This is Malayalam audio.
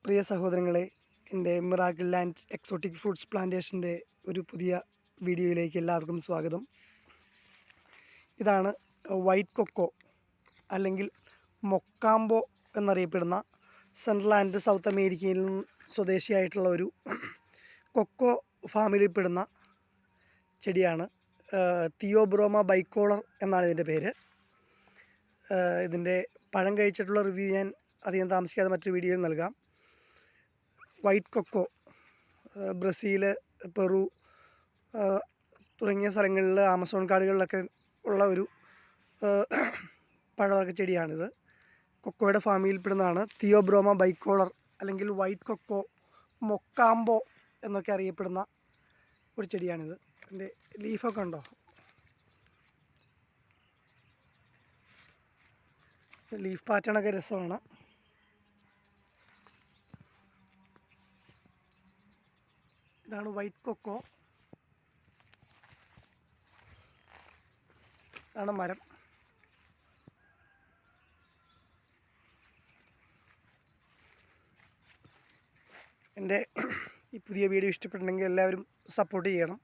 പ്രിയ സഹോദരങ്ങളെ, എൻ്റെ മിറാക്കിൾ ലാൻഡ് എക്സോട്ടിക് ഫ്രൂട്ട്സ് പ്ലാന്റേഷൻ്റെ ഒരു പുതിയ വീഡിയോയിലേക്ക് എല്ലാവർക്കും സ്വാഗതം. ഇതാണ് വൈറ്റ് കൊക്കോ അല്ലെങ്കിൽ മൊക്കാംബോ എന്നറിയപ്പെടുന്ന സെൻട്രൽ ആൻഡ് സൗത്ത് അമേരിക്കയിൽ സ്വദേശിയായിട്ടുള്ള ഒരു കൊക്കോ ഫാമിലിയിൽപ്പെടുന്ന ചെടിയാണ്. തിയോബ്രോമ ബൈക്കോളർ എന്നാണ് ഇതിൻ്റെ പേര്. ഇതിൻ്റെ പഴം കഴിച്ചിട്ടുള്ള റിവ്യൂ ഞാൻ അധികം താമസിക്കാതെ മറ്റൊരു വീഡിയോയിൽ നൽകാം. വൈറ്റ് കൊക്കോ ബ്രസീൽ, പെറു തുടങ്ങിയ സ്ഥലങ്ങളിൽ, ആമസോൺ കാടുകളിലൊക്കെ ഉള്ള ഒരു പഴവർഗ്ഗ ചെടിയാണിത്. കൊക്കോയുടെ ഫാമിലിയിൽപ്പെടുന്നതാണ്. തിയോബ്രോമ ബൈക്കോളർ അല്ലെങ്കിൽ വൈറ്റ് കൊക്കോ, മൊക്കാംബോ എന്നൊക്കെ അറിയപ്പെടുന്ന ഒരു ചെടിയാണിത്. ഇതിൻ്റെ ലീഫൊക്കെ ഉണ്ടോ? ലീഫ് പാറ്റേണൊക്കെ രസമാണ്. ഇതാണ് വൈറ്റ് കൊക്കോ. ഇതാണ് മരം. എൻ്റെ ഈ പുതിയ വീഡിയോ ഇഷ്ടപ്പെട്ടിട്ടുണ്ടെങ്കിൽ എല്ലാവരും സപ്പോർട്ട് ചെയ്യണം.